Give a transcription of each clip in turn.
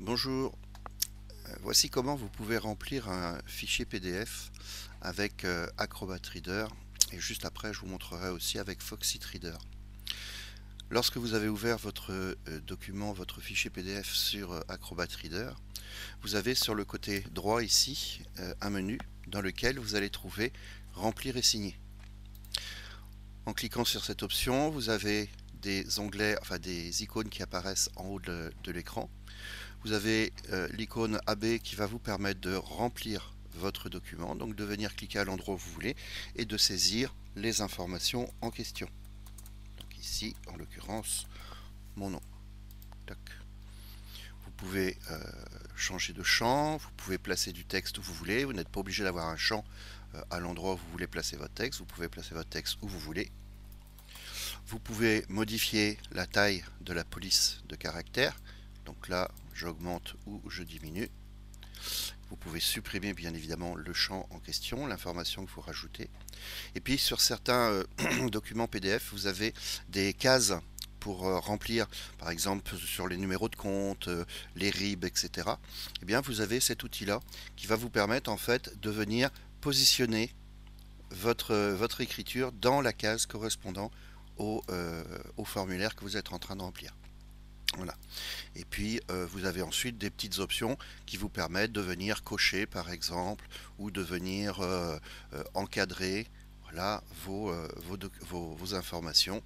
Bonjour, voici comment vous pouvez remplir un fichier PDF avec Acrobat Reader et juste après je vous montrerai aussi avec Foxit Reader. Lorsque vous avez ouvert votre document, votre fichier PDF sur Acrobat Reader, vous avez sur le côté droit ici un menu dans lequel vous allez trouver Remplir et signer. En cliquant sur cette option, vous avez des onglets, enfin des icônes qui apparaissent en haut de l'écran. Vous avez l'icône AB qui va vous permettre de remplir votre document, donc de venir cliquer à l'endroit où vous voulez et de saisir les informations en question. Donc ici, en l'occurrence, mon nom. Tac. Vous pouvez changer de champ, vous pouvez placer du texte où vous voulez, vous n'êtes pas obligé d'avoir un champ à l'endroit où vous voulez placer votre texte, vous pouvez placer votre texte où vous voulez. Vous pouvez modifier la taille de la police de caractère, donc là j'augmente ou je diminue. Vous pouvez supprimer bien évidemment le champ en question, l'information que vous rajoutez. Et puis sur certains documents PDF, vous avez des cases pour remplir, par exemple sur les numéros de compte, les RIB, etc. Eh bien vous avez cet outil-là qui va vous permettre en fait de venir positionner votre écriture dans la case correspondant au formulaire que vous êtes en train de remplir. Voilà. Et puis vous avez ensuite des petites options qui vous permettent de venir cocher par exemple ou de venir encadrer, voilà, vos informations.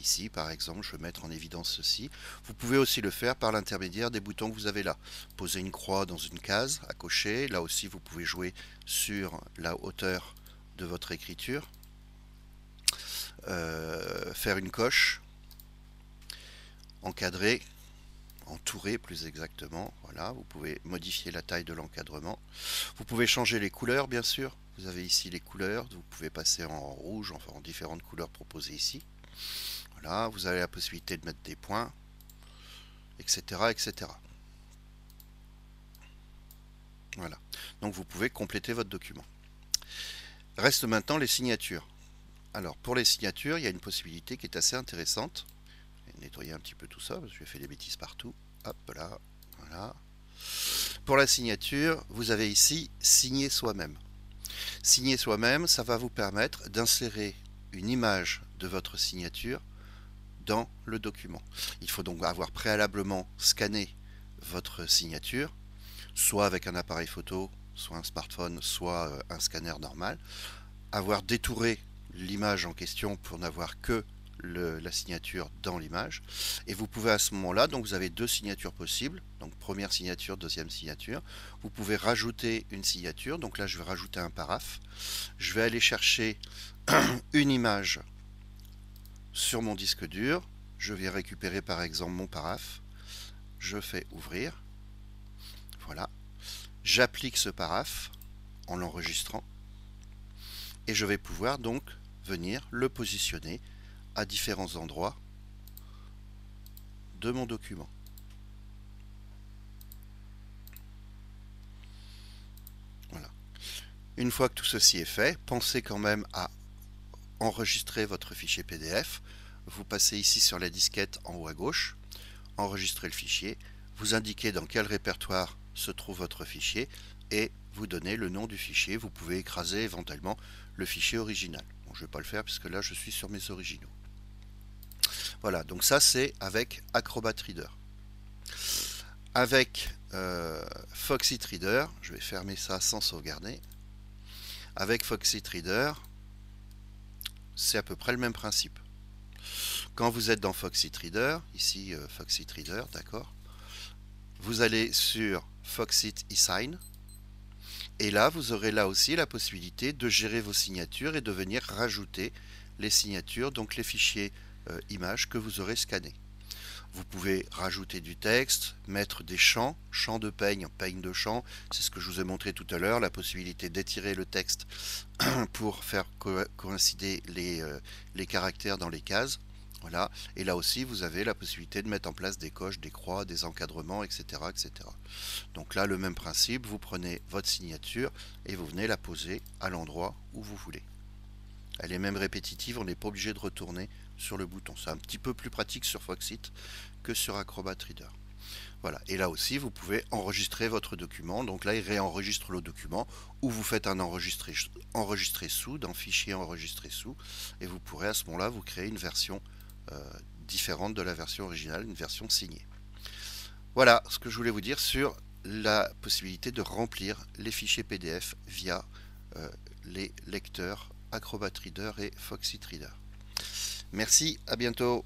Ici par exemple je vais mettre en évidence ceci. Vous pouvez aussi le faire par l'intermédiaire des boutons que vous avez là. Poser une croix dans une case à cocher. Là aussi vous pouvez jouer sur la hauteur de votre écriture. Faire une coche, encadrer, entourer plus exactement. Voilà, vous pouvez modifier la taille de l'encadrement. Vous pouvez changer les couleurs, bien sûr. Vous avez ici les couleurs. Vous pouvez passer en rouge, enfin en différentes couleurs proposées ici. Voilà, vous avez la possibilité de mettre des points, etc., etc. Voilà. Donc vous pouvez compléter votre document. Reste maintenant les signatures. Alors pour les signatures, il y a une possibilité qui est assez intéressante. Je vais nettoyer un petit peu tout ça parce que j'ai fait des bêtises partout. Hop là, voilà. Pour la signature, vous avez ici signer soi-même. Signer soi-même, ça va vous permettre d'insérer une image de votre signature dans le document. Il faut donc avoir préalablement scanné votre signature, soit avec un appareil photo, soit un smartphone, soit un scanner normal, avoir détouré l'image en question pour n'avoir que la signature dans l'image, et vous pouvez à ce moment-là, donc vous avez deux signatures possibles, donc première signature, deuxième signature. Vous pouvez rajouter une signature, donc là je vais rajouter un paraphe. Je vais aller chercher une image sur mon disque dur, je vais récupérer par exemple mon paraphe, je fais ouvrir, voilà, j'applique ce paraphe en l'enregistrant, et je vais pouvoir donc venir le positionner à différents endroits de mon document. Voilà. Une fois que tout ceci est fait, pensez quand même à enregistrer votre fichier PDF. Vous passez ici sur la disquette en haut à gauche, enregistrez le fichier, vous indiquez dans quel répertoire se trouve votre fichier et vous donnez le nom du fichier. Vous pouvez écraser éventuellement le fichier original. Bon, je ne vais pas le faire puisque là je suis sur mes originaux. Voilà, donc ça c'est avec Acrobat Reader. Avec Foxit Reader, je vais fermer ça sans sauvegarder. Avec Foxit Reader, c'est à peu près le même principe. Quand vous êtes dans Foxit Reader, ici Foxit Reader, d'accord, vous allez sur Foxit eSign, et là vous aurez là aussi la possibilité de gérer vos signatures et de venir rajouter les signatures, donc les fichiers images que vous aurez scannés. Vous pouvez rajouter du texte, mettre des champs, champs de peigne, peigne de champ, c'est ce que je vous ai montré tout à l'heure, la possibilité d'étirer le texte pour faire coïncider les caractères dans les cases. Voilà. Et là aussi, vous avez la possibilité de mettre en place des coches, des croix, des encadrements, etc., etc. Donc là, le même principe, vous prenez votre signature et vous venez la poser à l'endroit où vous voulez. Elle est même répétitive, on n'est pas obligé de retourner sur le bouton. C'est un petit peu plus pratique sur Foxit que sur Acrobat Reader. Voilà, et là aussi vous pouvez enregistrer votre document. Donc là il réenregistre le document, ou vous faites un enregistrer sous dans fichier enregistrer sous, et vous pourrez à ce moment-là vous créer une version différente de la version originale, une version signée. Voilà ce que je voulais vous dire sur la possibilité de remplir les fichiers PDF via les lecteurs Acrobat Reader et Foxit Reader. Merci, à bientôt.